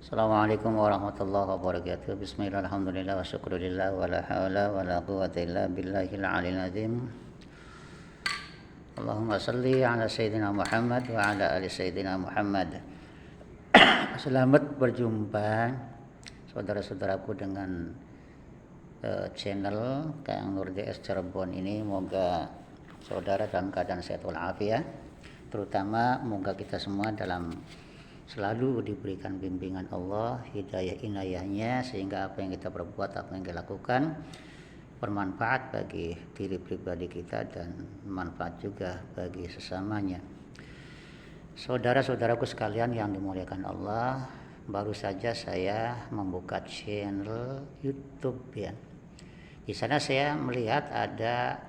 Assalamualaikum warahmatullahi wabarakatuh. Bismillah, alhamdulillah, wa syukurillah, wa la hawla wa la quwwata illa billahil aliyil azim. Allahumma salli ala Sayyidina Muhammad wa ala ali Sayyidina Muhammad. Selamat berjumpa saudara-saudaraku dengan channel Kang Nur DS Cirebon ini. Moga saudara dalam keadaan sehat walafiat, terutama moga kita semua dalam selalu diberikan bimbingan Allah, hidayah inayahnya, sehingga apa yang kita perbuat, apa yang kita lakukan bermanfaat bagi diri pribadi kita dan manfaat juga bagi sesamanya. Saudara-saudaraku sekalian yang dimuliakan Allah, baru saja saya membuka channel YouTube ya. Di sana saya melihat ada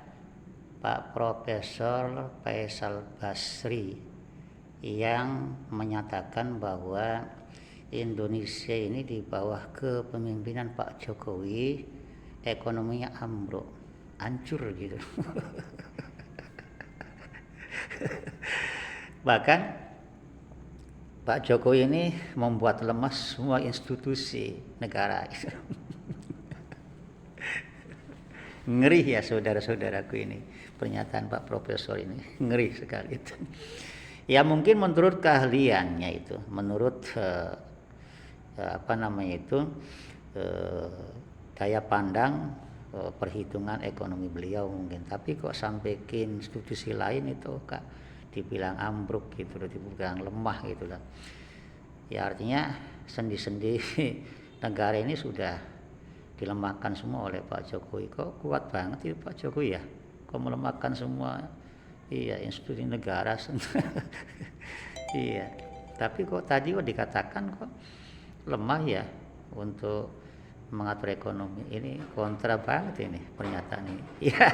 Pak Profesor Faisal Basri yang menyatakan bahwa Indonesia ini di bawah kepemimpinan Pak Jokowi ekonominya ambruk, hancur gitu. Bahkan Pak Jokowi ini membuat lemah semua institusi negara. Ngeri ya saudara-saudaraku, ini pernyataan Pak Profesor ini ngeri sekali itu. Ya mungkin menurut keahliannya itu, menurut daya pandang, perhitungan ekonomi beliau mungkin. Tapi kok sampai ke institusi lain itu kak dibilang ambruk gitu loh, dibilang lemah gitu loh. Ya artinya sendi-sendi negara ini sudah dilemahkan semua oleh Pak Jokowi. Kok kuat banget itu Pak Jokowi ya? Kok melemahkan semua? Iya, institusi negara. Iya, tapi kok tadi dikatakan kok lemah ya untuk mengatur ekonomi. Ini kontra banget ini pernyataan ini. Iya.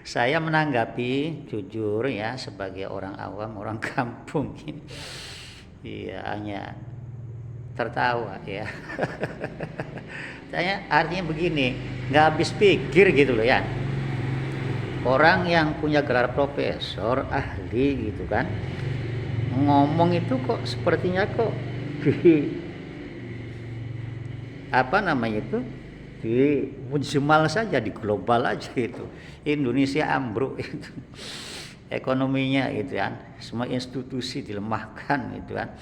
Saya menanggapi jujur ya sebagai orang awam, orang kampung ini. Iya, hanya tertawa ya. Saya artinya begini, nggak habis pikir gitu loh ya. Orang yang punya gelar profesor, ahli gitu kan, ngomong itu kok sepertinya kok di mujmal saja, di global aja itu. Indonesia ambruk itu. Ekonominya gitu kan, semua institusi dilemahkan gitu kan.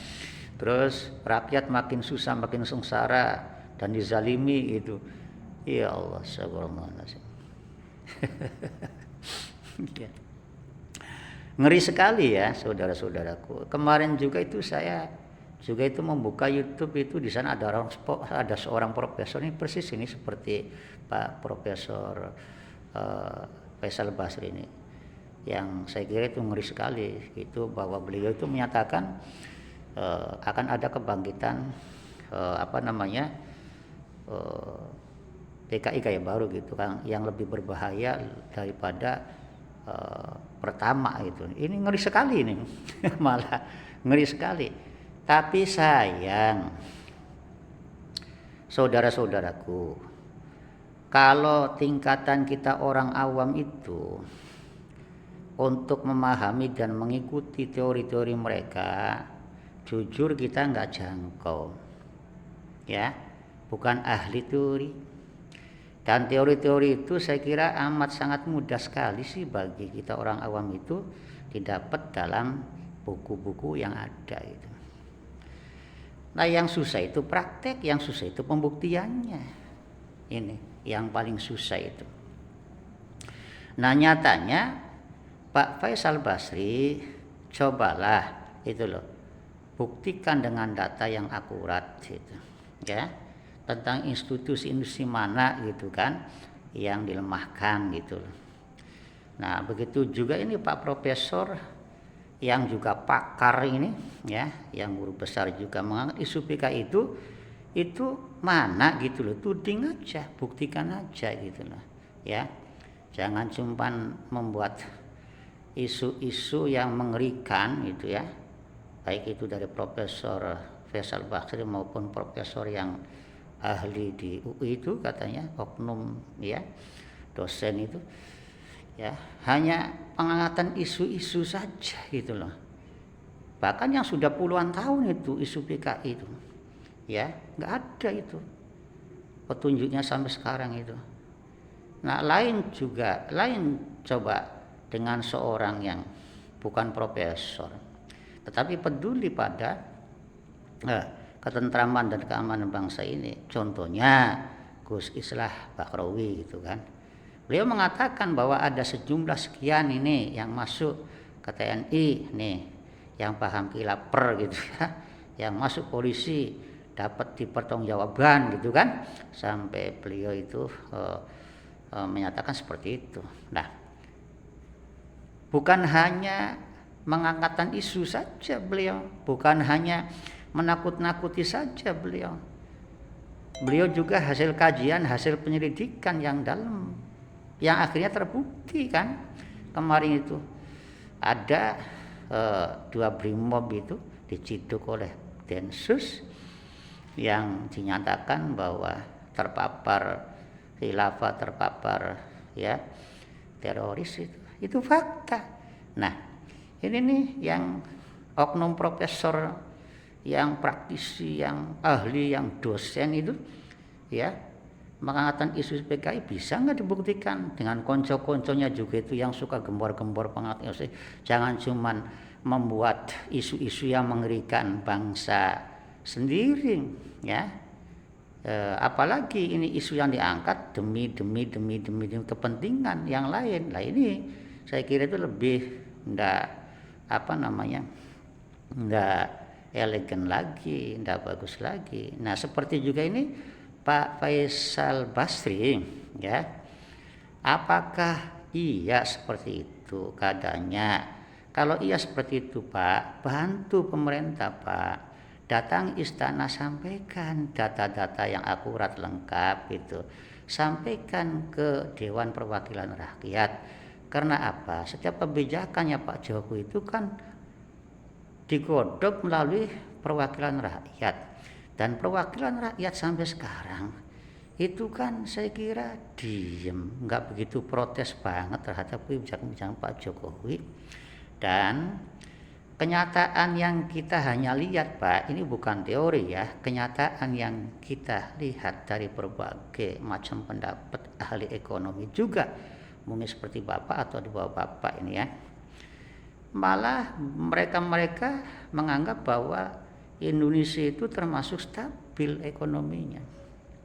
Terus rakyat makin susah, makin sengsara dan dizalimi gitu. Ya Allah, subhanallah. Ya. Ngeri sekali ya saudara-saudaraku. Kemarin juga itu saya juga itu membuka YouTube itu, di sana ada seorang profesor ini persis ini seperti Pak Profesor Faisal Basri ini, yang saya kira itu ngeri sekali itu, bahwa beliau itu menyatakan akan ada kebangkitan PKI kayak baru gitu kan, yang lebih berbahaya daripada pertama itu. Ini ngeri sekali ini. Malah ngeri sekali. Tapi sayang saudara-saudaraku, kalau tingkatan kita orang awam itu untuk memahami dan mengikuti teori-teori mereka, jujur kita nggak jangkau ya, bukan ahli teori. Dan teori-teori itu saya kira amat sangat mudah sekali sih bagi kita orang awam itu didapat dalam buku-buku yang ada itu. Nah yang susah itu praktek, yang susah itu pembuktiannya. Ini yang paling susah itu. Nah nyatanya Pak Faisal Basri, cobalah itu loh, buktikan dengan data yang akurat gitu ya, tentang institusi-institusi mana gitu kan yang dilemahkan gitu. Nah begitu juga ini Pak Profesor yang juga pakar ini ya, yang guru besar juga mengangkat isu PKI itu mana gitu loh, tuding aja, buktikan aja gitu loh ya. Jangan cuma membuat isu-isu yang mengerikan gitu ya, baik itu dari Profesor Faisal Basri maupun profesor yang ahli di UI itu katanya oknum ya, dosen itu ya, hanya pengangkatan isu-isu saja gitu loh. Bahkan yang sudah puluhan tahun itu isu PKI itu ya, nggak ada itu petunjuknya sampai sekarang itu. Nah, lain coba dengan seorang yang bukan profesor, tetapi peduli pada ketentraman dan keamanan bangsa ini. Contohnya Gus Islah Bakhrawi gitu kan. Beliau mengatakan bahwa ada sejumlah sekian ini yang masuk ke TNI nih, yang paham kilaper gitu ya, yang masuk polisi dapat dipertanggungjawabkan gitu kan, sampai beliau itu menyatakan seperti itu. Nah, bukan hanya mengangkatkan isu saja beliau, bukan hanya menakut-nakuti saja beliau juga hasil kajian, hasil penyelidikan yang dalam, yang akhirnya terbukti kan. Kemarin itu ada 2 brimob itu diciduk oleh Densus yang dinyatakan bahwa terpapar khilafah, terpapar ya teroris itu fakta. Nah, ini nih yang oknum profesor, yang praktisi, yang ahli, yang dosen itu ya mengangkat isu PKI bisa nggak dibuktikan dengan konco-konconya juga itu yang suka gembor-gembor pengangkat. Jangan cuman membuat isu-isu yang mengerikan bangsa sendiri ya. Apalagi ini isu yang diangkat demi kepentingan yang lain. Nah, ini saya kira itu lebih enggak enggak elegan lagi, enggak bagus lagi. Nah, seperti juga ini Pak Faisal Basri ya. Apakah iya seperti itu keadaannya? Kalau iya seperti itu Pak, bantu pemerintah Pak. Datang istana, sampaikan data-data yang akurat lengkap itu. Sampaikan ke Dewan Perwakilan Rakyat. Karena apa? Setiap kebijakannya Pak Jokowi itu kan digodok melalui perwakilan rakyat. Dan perwakilan rakyat sampai sekarang itu kan saya kira diem, nggak begitu protes banget terhadap kebijakan Pak Jokowi. Dan kenyataan yang kita hanya lihat Pak, ini bukan teori ya, kenyataan yang kita lihat dari berbagai macam pendapat ahli ekonomi juga, mungkin seperti Bapak atau di bawah Bapak ini ya, malah mereka menganggap bahwa Indonesia itu termasuk stabil ekonominya,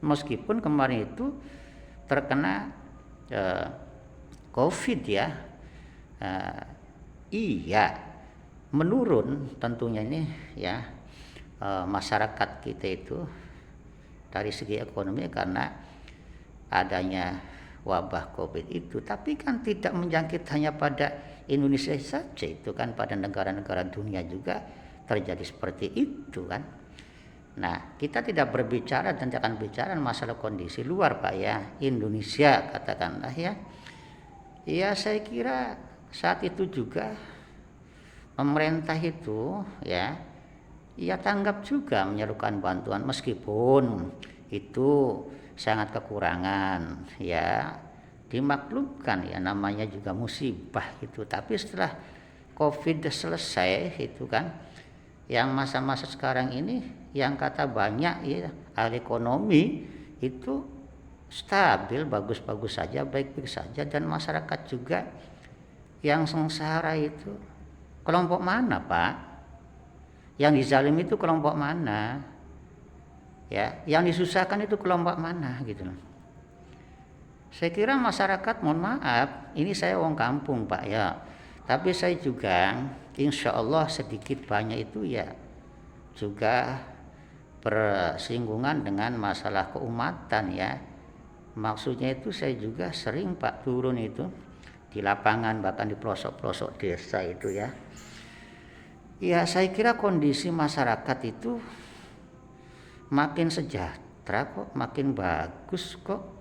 meskipun kemarin itu terkena COVID ya. Iya, menurun tentunya ini ya masyarakat kita itu dari segi ekonomi karena adanya wabah COVID itu, tapi kan tidak menjangkit hanya pada Indonesia saja, itu kan pada negara-negara dunia juga terjadi seperti itu kan. Nah, kita tidak berbicara dan akan bicara masalah kondisi luar Pak ya, Indonesia katakanlah ya. Ya saya kira saat itu juga pemerintah itu ya tanggap juga menyerukan bantuan, meskipun itu sangat kekurangan ya, dimaklumkan ya, namanya juga musibah itu. Tapi setelah COVID selesai itu kan, yang masa-masa sekarang ini yang kata banyak ya ahli ekonomi itu stabil, bagus-bagus saja, baik-baik saja. Dan masyarakat juga yang sengsara itu kelompok mana Pak? Yang dizalimi itu kelompok mana? Ya, yang disusahkan itu kelompok mana gitu loh. Saya kira masyarakat, mohon maaf, ini saya wong kampung Pak ya, tapi saya juga insya Allah sedikit banyak itu ya juga bersinggungan dengan masalah keumatan ya. Maksudnya itu saya juga sering Pak turun itu di lapangan, bahkan di pelosok-pelosok desa itu ya. Ya saya kira kondisi masyarakat itu makin sejahtera kok, makin bagus kok,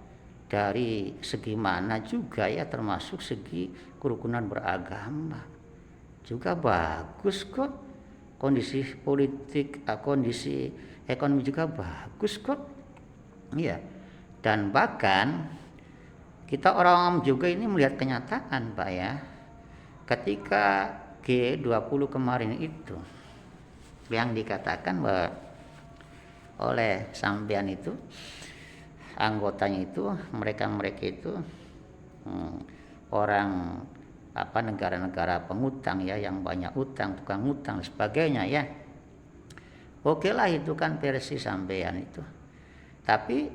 dari segi mana juga ya, termasuk segi kerukunan beragama juga bagus kok, kondisi politik, kondisi ekonomi juga bagus kok ya. Dan bahkan kita orang awam juga ini melihat kenyataan Pak ya, ketika G20 kemarin itu yang dikatakan bahwa oleh sampean itu, anggotanya itu mereka itu orang negara-negara pengutang ya, yang banyak utang, tukang utang dan sebagainya ya. Oke lah, itu kan versi sampean itu. Tapi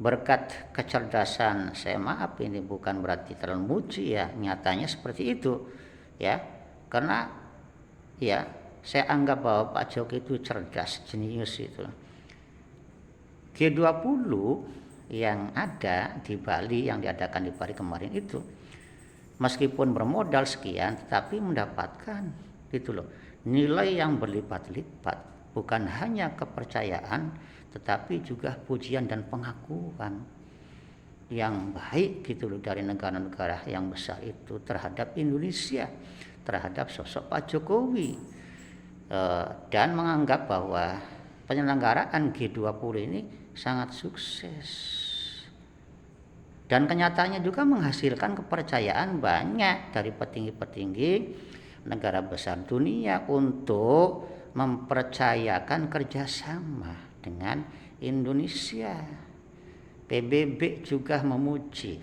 berkat kecerdasan, saya maaf ini bukan berarti terlalu muji ya, nyatanya seperti itu ya. Karena ya saya anggap bahwa Pak Jokowi itu cerdas, jenius itu. G20 yang ada di Bali, yang diadakan di Bali kemarin itu, meskipun bermodal sekian tetapi mendapatkan gitu loh, nilai yang berlipat-lipat, bukan hanya kepercayaan tetapi juga pujian dan pengakuan yang baik gitu loh dari negara-negara yang besar itu terhadap Indonesia, terhadap sosok Pak Jokowi, dan menganggap bahwa penyelenggaraan G20 ini sangat sukses. Dan kenyataannya juga menghasilkan kepercayaan banyak dari petinggi-petinggi negara besar dunia untuk mempercayakan kerjasama dengan Indonesia. PBB juga memuji,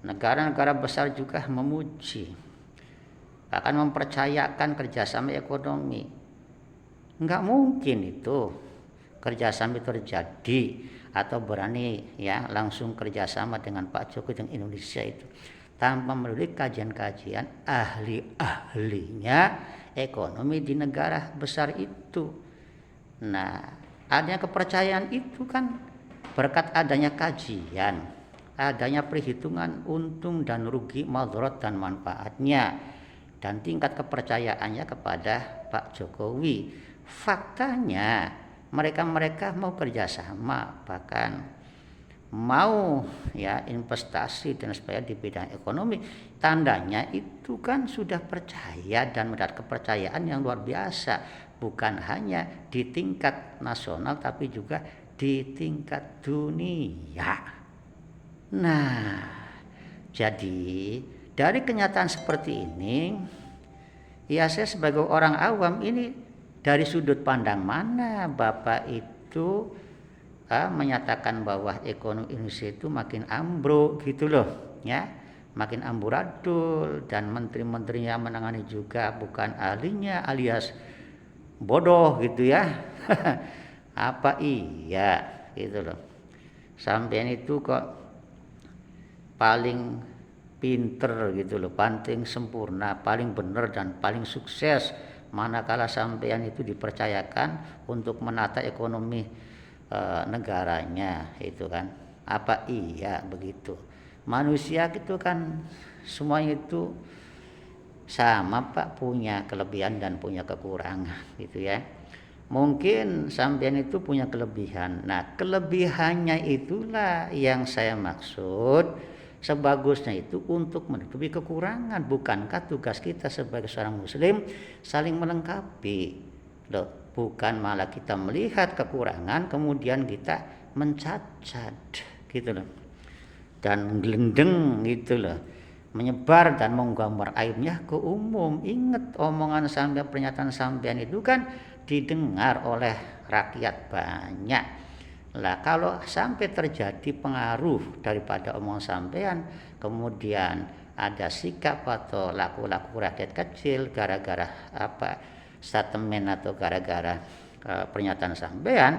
negara-negara besar juga memuji, akan mempercayakan kerjasama ekonomi. Enggak mungkin itu kerjasama terjadi atau berani ya langsung kerjasama dengan Pak Jokowi dengan Indonesia itu tanpa melalui kajian-kajian ahli-ahlinya ekonomi di negara besar itu. Nah, adanya kepercayaan itu kan berkat adanya kajian, adanya perhitungan untung dan rugi, madharat dan manfaatnya, dan tingkat kepercayaannya kepada Pak Jokowi. Faktanya mereka mau kerjasama, bahkan mau ya investasi dan sebagainya di bidang ekonomi, tandanya itu kan sudah percaya dan mendapat kepercayaan yang luar biasa, bukan hanya di tingkat nasional tapi juga di tingkat dunia. Nah, jadi dari kenyataan seperti ini ya, saya sebagai orang awam ini dari sudut pandang mana Bapak itu menyatakan bahwa ekonomi Indonesia itu makin ambruk gitu loh ya, makin amburadul, dan menteri-menteri yang menangani juga bukan ahlinya alias bodoh gitu ya. Apa iya gitu loh, sampean itu kok paling pinter gitu loh, paling sempurna, paling benar dan paling sukses, manakala sampean itu dipercayakan untuk menata ekonomi negaranya itu kan. Apa iya begitu? Manusia gitu kan semuanya itu sama Pak, punya kelebihan dan punya kekurangan gitu ya. Mungkin sampean itu punya kelebihan. Nah, kelebihannya itulah yang saya maksud. Sebagusnya itu untuk menutupi kekurangan. Bukankah tugas kita sebagai seorang muslim saling melengkapi loh, bukan malah kita melihat kekurangan kemudian kita mencacat gitu loh, dan gelendeng gitu loh, menyebar dan menggambar aibnya ke umum. Ingat omongan sampean, pernyataan sampean itu kan didengar oleh rakyat banyak. Lah kalau sampai terjadi pengaruh daripada omongan sampean, kemudian ada sikap atau laku-laku rakyat kecil gara-gara statement atau gara-gara pernyataan sampean,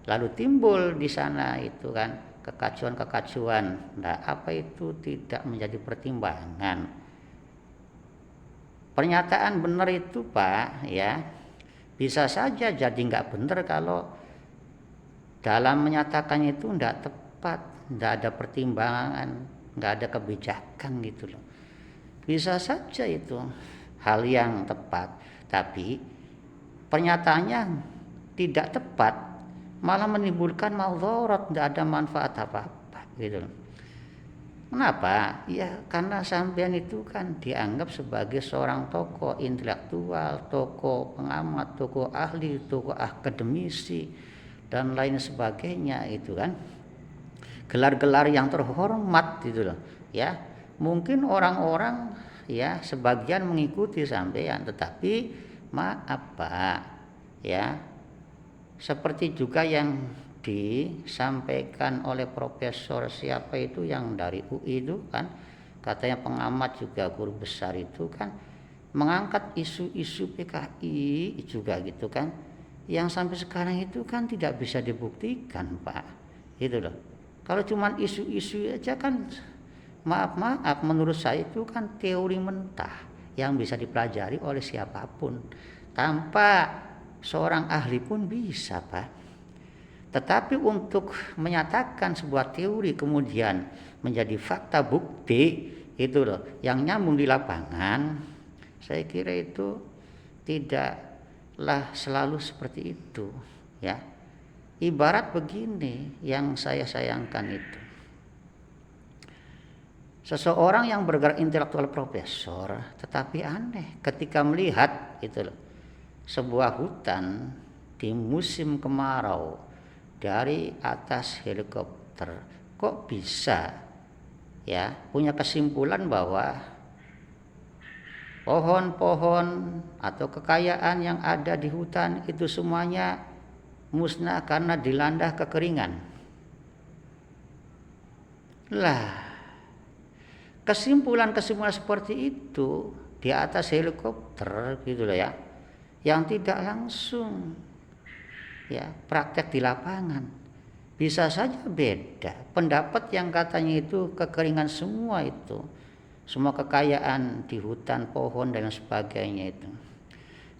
lalu timbul di sana itu kan kekacauan. Nah, apa itu tidak menjadi pertimbangan? Pernyataan benar itu Pak ya, bisa saja jadi nggak benar kalau dalam menyatakannya itu tidak tepat, tidak ada pertimbangan, tidak ada kebijakan gitu loh. Bisa saja itu hal yang tepat, tapi pernyataannya tidak tepat, malah menimbulkan madharat, tidak ada manfaat apa-apa gitu loh. Kenapa? Ya karena sampean itu kan dianggap sebagai seorang tokoh intelektual, tokoh pengamat, tokoh ahli, tokoh akademisi dan lain sebagainya itu kan, gelar-gelar yang terhormat gitu loh ya. Mungkin orang-orang ya sebagian mengikuti sampean, tetapi maaf Pak ya. Seperti juga yang disampaikan oleh profesor siapa itu yang dari UI itu kan, katanya pengamat juga guru besar itu kan, mengangkat isu-isu PKI juga gitu kan, yang sampai sekarang itu kan tidak bisa dibuktikan Pak, gitu loh. Kalau cuma isu-isu aja kan, maaf menurut saya itu kan teori mentah yang bisa dipelajari oleh siapapun, tanpa seorang ahli pun bisa Pak. Tetapi untuk menyatakan sebuah teori kemudian menjadi fakta bukti itu loh yang nyambung di lapangan, saya kira itu tidaklah selalu seperti itu ya. Ibarat begini yang saya sayangkan itu, seseorang yang bergerak intelektual profesor tetapi aneh ketika melihat itu loh, sebuah hutan di musim kemarau dari atas helikopter, kok bisa ya punya kesimpulan bahwa pohon-pohon atau kekayaan yang ada di hutan itu semuanya musnah karena dilanda kekeringan. Lah, kesimpulan-kesimpulan seperti itu di atas helikopter gitu loh ya, yang tidak langsung ya praktek di lapangan, bisa saja beda pendapat yang katanya itu kekeringan semua itu, semua kekayaan di hutan, pohon dan sebagainya itu.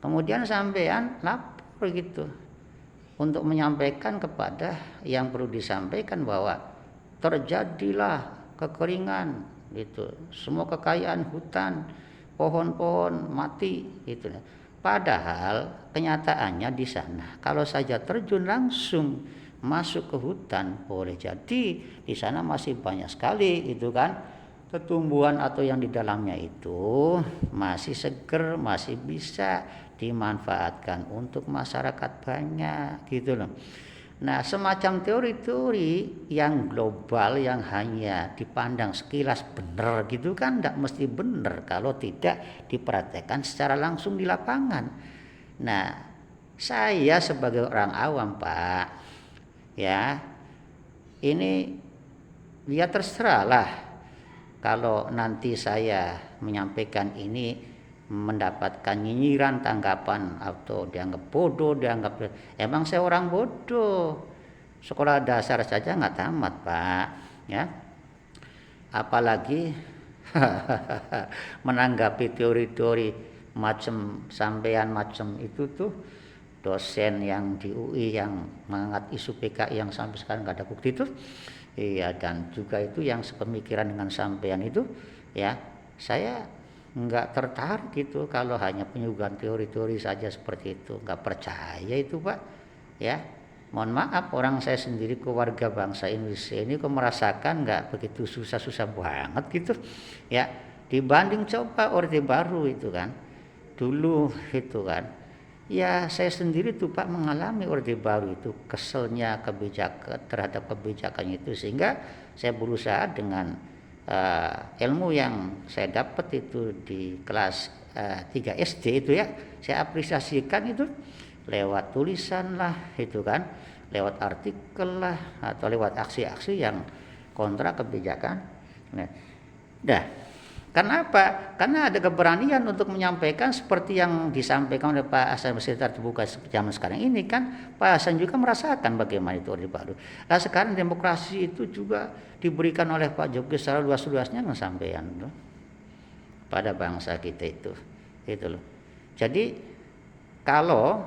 Kemudian sampean lapor gitu untuk menyampaikan kepada yang perlu disampaikan bahwa terjadilah kekeringan gitu, semua kekayaan hutan, pohon-pohon mati gitu. Padahal kenyataannya di sana kalau saja terjun langsung masuk ke hutan, boleh jadi di sana masih banyak sekali itu kan tumbuhan atau yang di dalamnya itu masih seger, masih bisa dimanfaatkan untuk masyarakat banyak gitu loh. Nah, semacam teori-teori yang global yang hanya dipandang sekilas benar gitu kan tidak mesti benar kalau tidak dipraktekkan secara langsung di lapangan. Nah, saya sebagai orang awam Pak, ya ini ya terserah lah kalau nanti saya menyampaikan ini mendapatkan nyinyiran, tanggapan atau dianggap bodoh, dianggap emang saya orang bodoh, sekolah dasar saja nggak tamat Pak ya, apalagi menanggapi teori-teori macam sampean macam itu tuh, dosen yang di UI yang mengangkat isu PKI yang sampai sekarang nggak ada bukti itu, iya, dan juga itu yang sepemikiran dengan sampean itu ya, saya nggak tertarik gitu kalau hanya penyuguhan teori-teori saja seperti itu, nggak percaya itu Pak ya. Mohon maaf, orang saya sendiri keluarga bangsa Indonesia ini kok merasakan nggak begitu susah-susah banget gitu ya, dibanding coba Orde Baru itu kan dulu itu kan ya, saya sendiri tuh Pak mengalami Orde Baru itu, keselnya kebijakan terhadap kebijakannya itu, sehingga saya berusaha dengan ilmu yang saya dapat itu di kelas 3 SD itu ya, saya apresiasikan itu lewat tulisan lah itu kan, lewat artikel lah atau lewat aksi-aksi yang kontra kebijakan. Nah, karena apa? Karena ada keberanian untuk menyampaikan seperti yang disampaikan oleh Pak Hasan Basri terbuka zaman sekarang ini kan, Pak Hasan juga merasakan bagaimana itu Orde Baru. Nah sekarang demokrasi itu juga diberikan oleh Pak Jokowi secara luas-luasnya sampean pada bangsa kita itu loh. Jadi kalau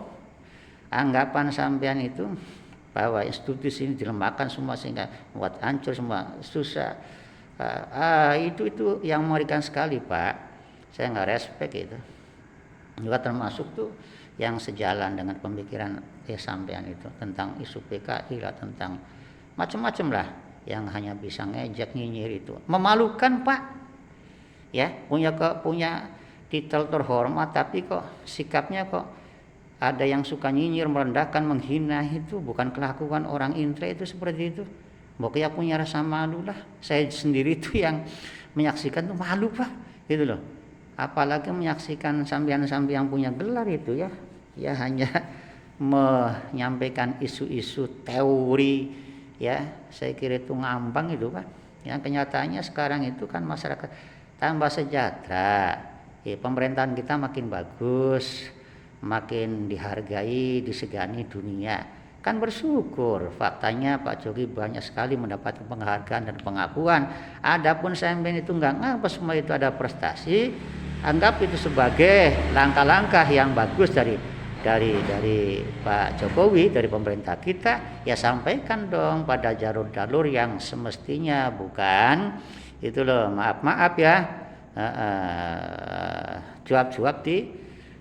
anggapan sampean itu bahwa institusi ini dilemahkan semua sehingga buat hancur semua, susah, itu yang mengerikan sekali Pak. Saya nggak respect itu. Juga termasuk tuh yang sejalan dengan pemikiran sampean itu tentang isu PKI lah, tentang macam-macam lah yang hanya bisa ngejek nyinyir itu. Memalukan Pak. Ya, punya titel terhormat tapi kok sikapnya kok ada yang suka nyinyir, merendahkan, menghina, itu bukan kelakuan orang intre itu seperti itu. Pokoknya punya rasa malu lah. Saya sendiri itu yang menyaksikan tuh malu Pak, gitu loh. Apalagi menyaksikan sampean-sampean yang punya gelar itu ya, ya hanya menyampaikan isu-isu teori ya, saya kira itu ngambang itu Pak. Yang kenyataannya sekarang itu kan masyarakat tambah sejahtera, ya, pemerintahan kita makin bagus, makin dihargai, disegani dunia. Kan bersyukur, faktanya Pak Jokowi banyak sekali mendapat penghargaan dan pengakuan. Adapun sampean itu enggak ngapa semua itu ada prestasi, anggap itu sebagai langkah-langkah yang bagus dari Pak Jokowi, dari pemerintah kita, ya sampaikan dong pada jalur-jalur yang semestinya, bukan itu loh, maaf ya, jawab-jawab di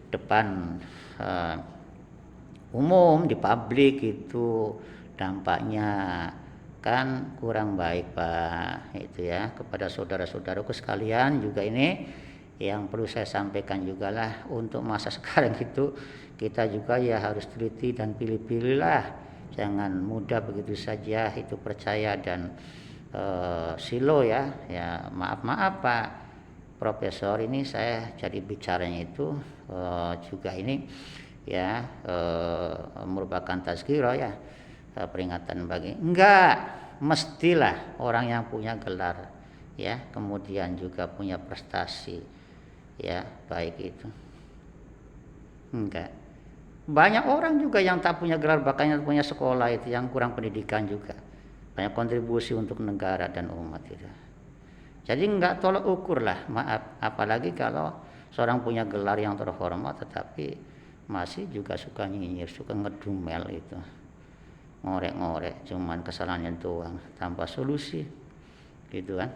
depan umum, di publik, itu dampaknya kan kurang baik Pak. Itu ya, kepada saudara-saudaraku sekalian juga ini yang perlu saya sampaikan juga lah, untuk masa sekarang itu kita juga ya harus teliti dan pilih-pilih lah, jangan mudah begitu saja itu percaya dan silo ya. Maaf Pak Profesor, ini saya jadi bicaranya itu juga ini ya merupakan tazkirah ya, peringatan bagi, enggak mestilah orang yang punya gelar ya kemudian juga punya prestasi ya baik itu, enggak. Banyak orang juga yang tak punya gelar, bahkan punya sekolah itu yang kurang pendidikan juga banyak kontribusi untuk negara dan umat itu. Jadi enggak tolak ukur lah, maaf, apalagi kalau seorang punya gelar yang terhormat tetapi masih juga suka nyinyir, suka ngedumel itu, ngorek-ngorek, cuman kesalahannya doang tanpa solusi gitu kan.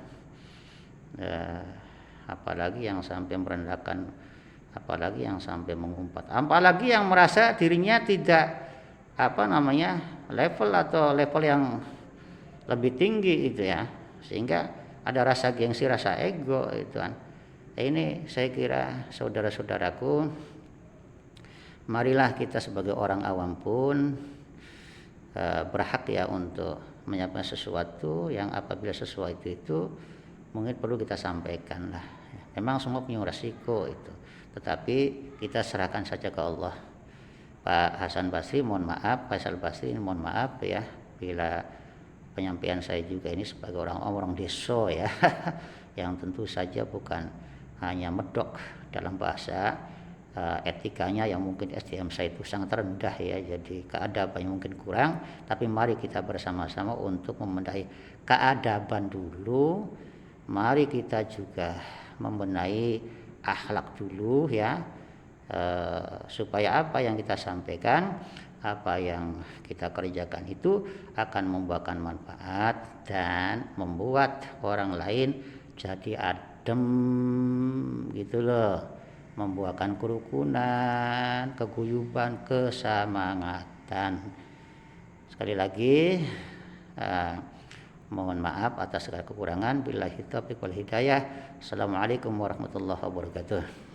Apalagi yang sampai merendahkan, apalagi yang sampai mengumpat, apalagi yang merasa dirinya tidak level atau level yang lebih tinggi itu ya, sehingga ada rasa gengsi, rasa ego itu kan. Ini saya kira saudara-saudaraku, marilah kita sebagai orang awam pun berhak ya untuk menyampaikan sesuatu yang apabila sesuatu itu mungkin perlu kita sampaikan lah. Memang semua punya resiko itu, tetapi kita serahkan saja ke Allah. Pak Hasan Basri mohon maaf, Faisal Basri mohon maaf ya bila penyampaian saya juga ini sebagai orang desa ya yang tentu saja bukan hanya medok dalam bahasa etikanya yang mungkin SDM saya itu sangat rendah ya, jadi keadabannya mungkin kurang, tapi mari kita bersama-sama untuk membenahi keadaban dulu, mari kita juga membenahi akhlak dulu ya, supaya apa yang kita sampaikan, apa yang kita kerjakan itu akan membuahkan manfaat dan membuat orang lain jadi adem gitu loh, membuahkan kerukunan, keguyuban, kesemangatan. Sekali lagi mohon maaf atas segala kekurangan. Billahi taufiq wal hidayah. Assalamualaikum warahmatullahi wabarakatuh.